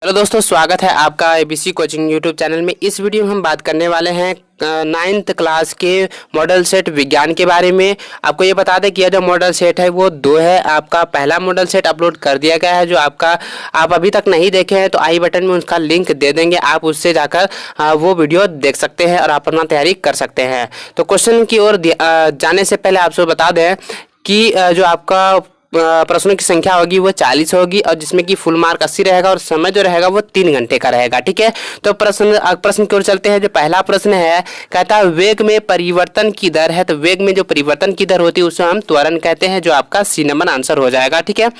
Hello दोस्तों, स्वागत है आपका एबीसी कोचिंग यूट्यूब चैनल में। इस वीडियो में हम बात करने वाले हैं 9th क्लास के मॉडल सेट विज्ञान के बारे में। आपको ये बता दें कि यह जो मॉडल सेट है वो 2 है। आपका पहला मॉडल सेट अपलोड कर दिया गया है, जो आप अभी तक नहीं देखे हैं तो आई बटन में उसका लिंक दे देंगे, आप उससे जाकर वो वीडियो देख सकते हैं और आप अपना तैयारी कर सकते हैं। तो क्वेश्चन की ओर जाने से पहले आपसे बता दें कि जो आपका प्रश्नों की संख्या होगी वो 40 होगी और जिसमें कि फुल मार्क 80 रहेगा और समय जो रहेगा वो 3 घंटे का रहेगा। ठीक है, तो प्रश्न की ओर चलते हैं। जो पहला प्रश्न है, कहता है वेग में परिवर्तन की दर है। तो वेग में जो परिवर्तन की दर होती है उसे हम त्वरण कहते हैं, जो आपका सी नंबर आंसर हो जाएगा। ठीक है,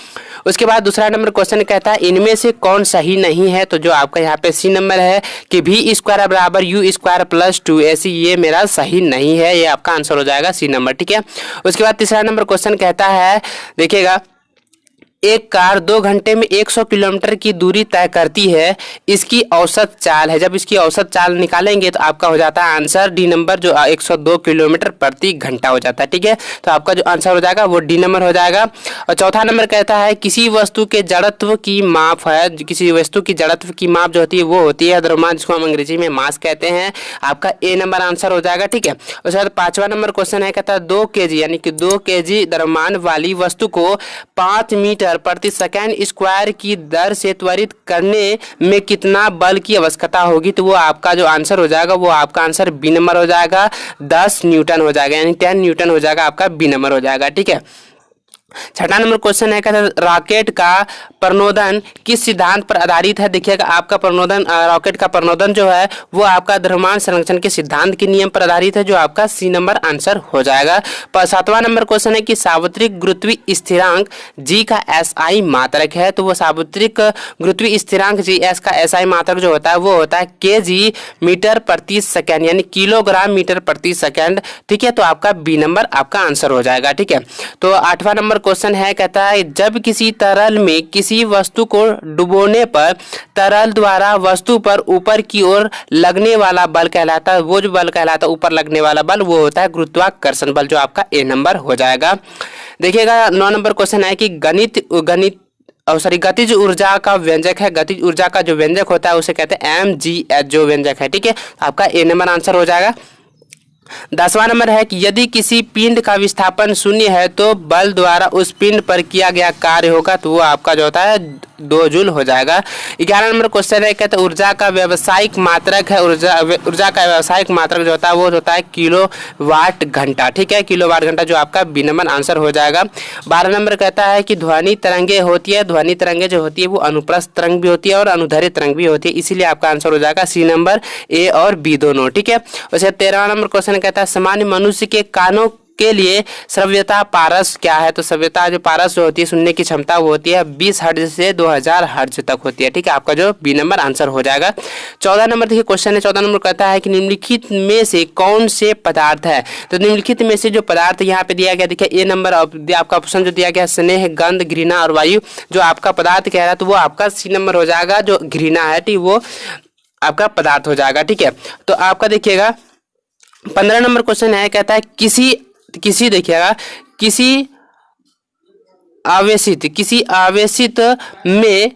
उसके बाद दूसरा नंबर क्वेश्चन कहता है इनमें से कौन सही नहीं है। तो जो आपका यहाँ पे सी नंबर है कि भी स्क्वायर बराबर यू स्क्वायर प्लस 2ac, ये मेरा सही नहीं है, ये आपका आंसर हो जाएगा सी नंबर। ठीक है, उसके बाद तीसरा नंबर क्वेश्चन कहता है, देखिएगा, एक कार 2 घंटे में 100 किलोमीटर की दूरी तय करती है, इसकी औसत चाल है। जब इसकी औसत चाल निकालेंगे तो आपका हो जाता है आंसर डी नंबर, जो 102 किलोमीटर प्रति घंटा हो जाता है। ठीक है, तो आपका जो आंसर हो जाएगा वो डी नंबर हो जाएगा। और चौथा नंबर कहता है किसी वस्तु के जड़त्व की माप है। किसी वस्तु की जड़त्व की माप जो होती है वो होती है द्रव्यमान, जिसको हम अंग्रेजी में मास कहते हैं। आपका ए नंबर आंसर हो जाएगा। ठीक है, उसके बाद पांचवा नंबर क्वेश्चन है, कहता है 2 kg यानी कि 2 kg द्रव्यमान वाली वस्तु को 5 मीटर प्रति सेकंड स्क्वायर की दर से त्वरित करने में कितना बल की आवश्यकता होगी। तो वो आपका जो आंसर हो जाएगा वो आपका आंसर बी नंबर हो जाएगा, 10 न्यूटन हो जाएगा, यानी 10 न्यूटन हो जाएगा, आपका बी नंबर हो जाएगा। ठीक है, छठा नंबर क्वेश्चन है, कहता है रॉकेट का प्रणोदन किस सिद्धांत पर आधारित है। देखिएगा, आपका प्रणोदन रॉकेट का प्रणोदन जो है वो आपका द्रव्यमान संरक्षण के सिद्धांत के नियम पर आधारित है, जो आपका सी नंबर आंसर हो जाएगा। सातवां नंबर क्वेश्चन है कि सार्वत्रिक गुरुत्वीय स्थिरांक जी का एसआई मात्रक है। तो वो सार्वत्रिक गुरुत्वीय स्थिरांक जी एस का एसआई मात्रक जो होता है वो होता है केजी मीटर प्रति सेकेंड, यानी किलोग्राम मीटर प्रति सेकेंड। ठीक है, तो आपका बी नंबर आपका आंसर हो जाएगा। ठीक है, तो आठवां नंबर क्वेश्चन है, कहता है जब किसी तरल में किसी वस्तु को डुबोने पर तरल द्वारा वस्तु पर ऊपर की ओर लगने वाला बल कहलाता है। वो जो बल कहलाता है ऊपर लगने वाला बल वो होता है गुरुत्वाकर्षण बल, जो आपका ए नंबर हो जाएगा। देखिएगा, 9 नंबर क्वेश्चन है कि गतिज ऊर्जा का व्यंजक है। गतिज ऊर्जा का जो व्यंजक होता है उसे कहते हैं mgh, जो व्यंजक है। ठीक है, आपका ए नंबर आंसर हो जाएगा। 10वां नंबर है कि यदि किसी पिंड का विस्थापन 0 है तो बल द्वारा उस पिंड पर किया गया कार्य होगा। तो वो आपका जो होता है 2 जूल हो जाएगा। 11 नंबर क्वेश्चन है, कहते हैं ऊर्जा का व्यावसायिक मात्रक है। ऊर्जा का व्यावसायिक मात्रक जो होता है वो होता है किलोवाट घंटा। ठीक है, किलोवाट घंटा, जो आपका बी नंबर आंसर हो जाएगा। 12 नंबर कहता है कि ध्वनि तरंगे होती है। ध्वनि तरंगे जो होती है वो अनुप्रस्थ तरंग भी होती है और अनुदैर्ध्य तरंग भी होती है, इसीलिए आपका आंसर हो जाएगा सी नंबर, ए और बी दोनों। ठीक है, वैसे 13वां नंबर क्वेश्चन कहता है सामान्य मनुष्य के कानों के लिए श्रव्यता पारस क्या है। तो श्रव्यता जो पारस जो होती है, सुनने की क्षमता, वो होती है 20 हर्ट्ज से 2000 हर्ट्ज तक होती है। ठीक है, आपका जो बी नंबर आंसर हो जाएगा। 14 नंबर देखिए क्वेश्चन है, 14 नंबर कहता है कि निम्नलिखित में से कौन से पदार्थ है। तो निम्नलिखित में से जो पदार्थ यहाँ पे दिया गया, देखिए ए नंबर आपका ऑप्शन जो दिया गया स्नेह, गंध, घृणा और वायु, जो आपका पदार्थ कह रहा है तो वो आपका सी नंबर हो जाएगा, जो घृणा है। ठीक, वो आपका पदार्थ हो जाएगा। ठीक है, तो आपका देखिएगा 15 नंबर क्वेश्चन है, कहता है किसी देखिएगा किसी आवेशित में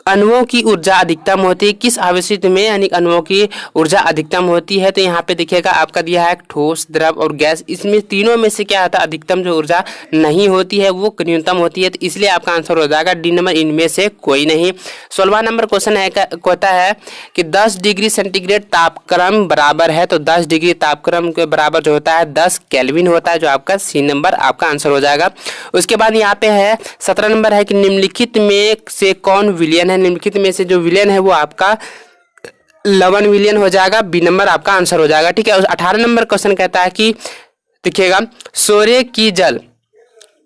अणुओं की ऊर्जा अधिकतम होती है। किस आवेशित में यानी अणुओं की ऊर्जा अधिकतम होती है। तो यहाँ पे देखिएगा आपका दिया है ठोस, द्रव और गैस। इसमें तीनों में से क्या आता है, अधिकतम जो ऊर्जा नहीं होती है वो न्यूनतम होती है, तो इसलिए आपका आंसर हो जाएगा डी नंबर, इनमें से कोई नहीं। 16वां नंबर क्वेश्चन है, कहता है कि 10 डिग्री सेंटीग्रेड तापक्रम बराबर है। तो 10 डिग्री तापक्रम के बराबर जो होता है 10 केल्विन होता है, जो आपका सी नंबर आपका आंसर हो जाएगा। उसके बाद यहाँ पे है 17 नंबर है कि निम्नलिखित में से कौन विलियन है। निम्नलिखित में से जो विलियन है वो आपका लवण विलियन हो जाएगा, बी नंबर आपका आंसर हो जाएगा। ठीक है, 18 नंबर क्वेश्चन कहता है कि देखिएगा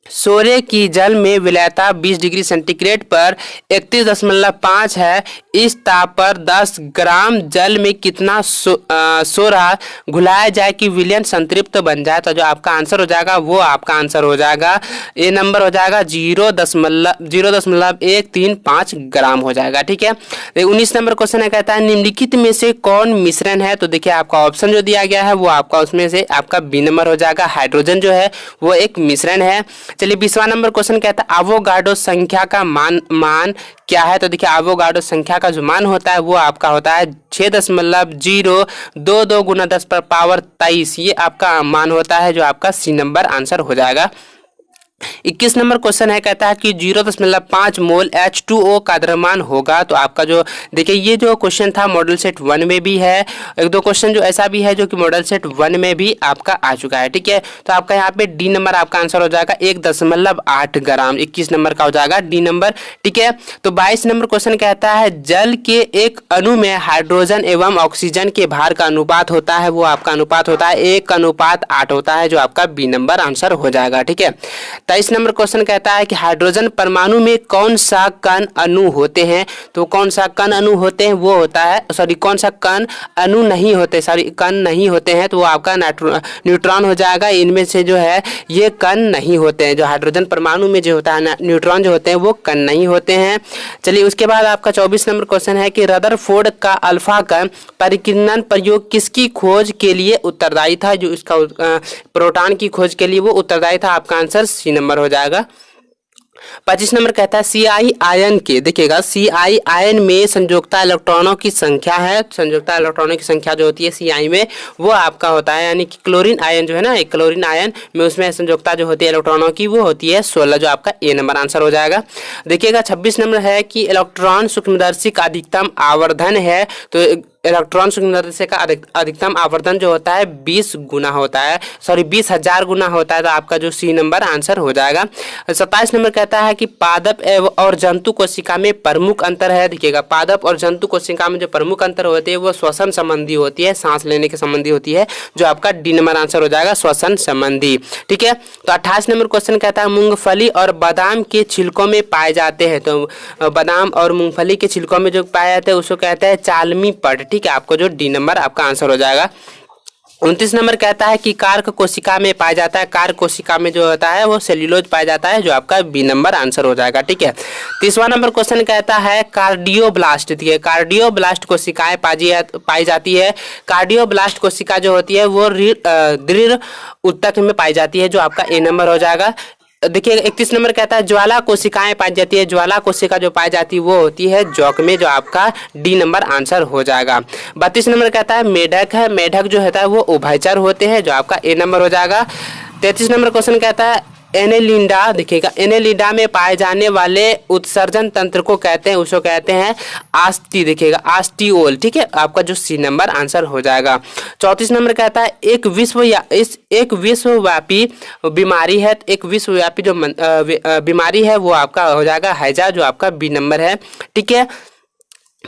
सोरे की जल में विलयता 20 डिग्री सेंटीग्रेड पर 31.5 है। इस ताप पर 10 ग्राम जल में कितना सोरा घुलाया जाए कि विलयन संतृप्त बन जाए। तो जो आपका आंसर हो जाएगा वो आपका आंसर हो जाएगा, ए नंबर हो जाएगा 0.135 ग्राम हो जाएगा। ठीक है, 19 नंबर क्वेश्चन है, कहता है निम्नलिखित में से कौन मिश्रण है। तो देखिए आपका ऑप्शन जो दिया गया है वो आपका उसमें से आपका बी नंबर हो जाएगा। हाइड्रोजन जो है वो एक मिश्रण है। चलिए 20वां नंबर क्वेश्चन कहता है एवोगाड्रो संख्या का मान क्या है। तो देखिए एवोगाड्रो संख्या का जो मान होता है वो आपका होता है 6.022 गुना 10 पर पावर 23, ये आपका मान होता है, जो आपका सी नंबर आंसर हो जाएगा। 21 नंबर क्वेश्चन है, कहता है कि 0.5 मोल H2O का द्रव्यमान होगा। तो आपका जो देखिए ये जो क्वेश्चन था मॉडल सेट 1 में भी है, एक दो क्वेश्चन जो ऐसा भी है जो कि मॉडल सेट 1 में भी आपका आ चुका है, ठीक है। तो आपका यहाँ पे डी नंबर आपका आंसर हो जाएगा 1.8 ग्राम, 21 नंबर का हो जाएगा डी नंबर, ठीक है। तो 22 नंबर क्वेश्चन कहता है जल के एक अणु में हाइड्रोजन एवं ऑक्सीजन के भार का अनुपात होता है, वो आपका अनुपात होता है 1:8 होता है, जो आपका बी नंबर आंसर हो जाएगा, ठीक है। 23 नंबर क्वेश्चन कहता है कि हाइड्रोजन परमाणु में कौन सा कण अणु होते हैं। तो कौन सा कण अणु होते हैं वो होता है, सॉरी कौन सा कण अणु नहीं होते, सॉरी कण नहीं होते हैं, तो वो आपका न्यूट्रॉन हो जाएगा। इनमें से जो है ये कण नहीं होते हैं, जो हाइड्रोजन परमाणु में जो होता है न्यूट्रॉन जो होते हैं वो कण नहीं होते हैं। चलिए उसके बाद आपका 24 नंबर क्वेश्चन है कि रदरफोर्ड का अल्फा कण परिकीर्णन प्रयोग किसकी खोज के लिए उत्तरदायी था। जो इसका प्रोटॉन की खोज के लिए वो उत्तरदायी था, आपका आंसर सी नंबर हो जाएगा। 25 नंबर कहता है CI आयन के, देखिएगा CI आयन में संयोजकता इलेक्ट्रॉनों की संख्या है, संयोजकता इलेक्ट्रॉनों की संख्या जो होती है CI में वो आपका होता है, यानी कि क्लोरीन आयन जो है ना, एक क्लोरीन आयन में उसमें संयोजकता जो होती है इलेक्ट्रॉनों की वो होती है 16, जो आपका ए नंबर आंसर हो जाएगा। देखिएगा 26 नंबर है कि इलेक्ट्रॉन सूक्ष्मदर्शी का अधिकतम आवर्धन है। तो इलेक्ट्रॉन सूक्ष्मदर्शी का अधिकतम आवर्धन जो होता है 20 गुना होता है, सॉरी 20,000 गुना होता है, तो आपका जो सी नंबर आंसर हो जाएगा। 27 नंबर कहता है कि पादप और जंतु कोशिका में प्रमुख अंतर है। देखिएगा पादप और जंतु कोशिका में जो प्रमुख अंतर होते हैं वो श्वसन संबंधी होती है, सांस लेने के संबंधी होती है, जो आपका डी नंबर आंसर हो जाएगा श्वसन संबंधी, ठीक है। तो 28 नंबर क्वेश्चन कहता है मूंगफली और बादाम के छिलकों में पाए जाते हैं। तो बादाम और मूंगफली के छिलकों में जो पाए जाते हैं उसको कहते हैं चालमी पट, ठीक है। आपको जो डी नंबर आपका आंसर हो जाएगा। 29 नंबर कहता है कि कार्क कोशिका में पाया जाता है, कार्क कोशिका में जो होता है वो सेल्यूलोज पाया जाता है, जो आपका बी नंबर आंसर हो जाएगा, ठीक है। 30वां नंबर क्वेश्चन कहता है कार्डियोब्लास्ट, ठीक है, कार्डियोब्लास्ट कोशिकाएं पाई जाती है। कार्डियोब्लास्ट कोशिका जो होती है वो दृढ़ ऊतक में पाई जाती है, जो आपका ए नंबर हो जाएगा। देखिए 31 नंबर कहता है ज्वाला कोशिकाएं पाई जाती है, ज्वाला कोशिका जो पाई जाती है वो होती है जौक में, जो आपका डी नंबर आंसर हो जाएगा। 32 नंबर कहता है मेढक है, मेढक जो होता है वो उभयचर होते हैं, जो आपका ए नंबर हो जाएगा। 33 नंबर क्वेश्चन कहता है एनेलिडा, देखिएगा एनेलिडा में पाए जाने वाले उत्सर्जन तंत्र को कहते हैं, उसको कहते हैं आस्टी, देखिएगा आस्टियोल, ठीक है। आपका जो सी नंबर आंसर हो जाएगा। 34 नंबर कहता है एक विश्वव्यापी बीमारी है, एक विश्वव्यापी जो बीमारी है वो आपका हो जाएगा हैजा, जो आपका बी नंबर है, ठीक है।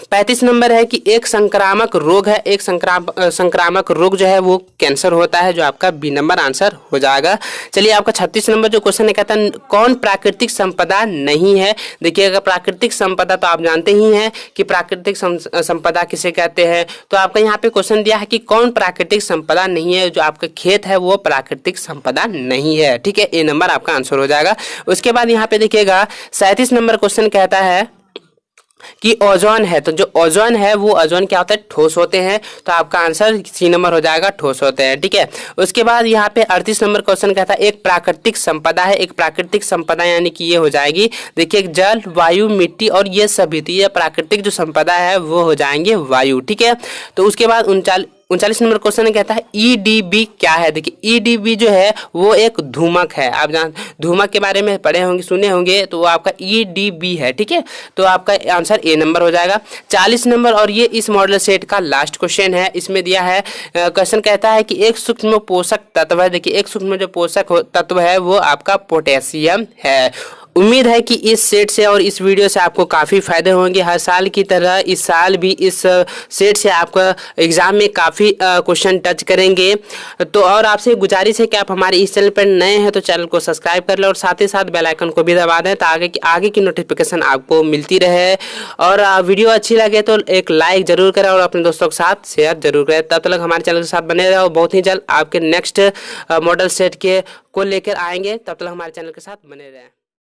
35 नंबर है कि एक संक्रामक रोग है, एक संक्रामक रोग जो है वो कैंसर होता है, जो आपका बी नंबर आंसर हो जाएगा। चलिए आपका 36 नंबर जो क्वेश्चन है कहता है कौन प्राकृतिक संपदा नहीं है। देखिए अगर प्राकृतिक संपदा तो आप जानते ही हैं कि प्राकृतिक संपदा किसे कहते हैं। तो आपका यहाँ पे क्वेश्चन दिया है कि कौन प्राकृतिक संपदा नहीं है, जो आपका खेत है वो प्राकृतिक संपदा नहीं है, ठीक है। ए नंबर आपका आंसर हो जाएगा। उसके बाद यहाँ पे देखिएगा 37 नंबर क्वेश्चन कहता है कि ओजोन है। तो जो ओजोन है वो ओजोन क्या होता है, ठोस होते हैं, तो आपका आंसर सी नंबर हो जाएगा, ठोस होते हैं, ठीक है। उसके बाद यहाँ पे 38 नंबर क्वेश्चन कहता है एक प्राकृतिक संपदा है, एक प्राकृतिक संपदा यानी कि ये हो जाएगी, देखिए जल वायु मिट्टी और ये सभी, तो ये प्राकृतिक जो संपदा है वो हो जाएंगे वायु, ठीक है। तो उसके बाद 39 नंबर क्वेश्चन कहता है EDB क्या है। देखिए EDB जो है वो एक धूमक है, आप धूमक के बारे में पढ़े होंगे सुने होंगे, तो वो आपका EDB है, ठीक है। तो आपका आंसर ए नंबर हो जाएगा। 40 नंबर और ये इस मॉडल सेट का लास्ट क्वेश्चन है, इसमें दिया है क्वेश्चन कहता है कि एक सूक्ष्म पोषक तत्व है। देखिए एक सूक्ष्म जो पोषक तत्व है वो आपका पोटेशियम है। उम्मीद है कि इस सेट से और इस वीडियो से आपको काफ़ी फायदे होंगे। हर साल की तरह इस साल भी इस सेट से आपका एग्जाम में काफ़ी क्वेश्चन टच करेंगे। तो और आपसे गुजारिश है कि आप हमारे इस चैनल पर नए हैं तो चैनल को सब्सक्राइब कर लें और साथ ही साथ बेल आइकन को भी दबा दें, ताकि आगे की नोटिफिकेशन आपको मिलती रहे। और वीडियो अच्छी लगे तो एक लाइक जरूर करें और अपने दोस्तों के साथ शेयर जरूर करें। तब तक हमारे चैनल के साथ बने रहे और बहुत ही जल्द आपके नेक्स्ट मॉडल सेट को लेकर आएंगे। तब तक हमारे चैनल के साथ बने रहें।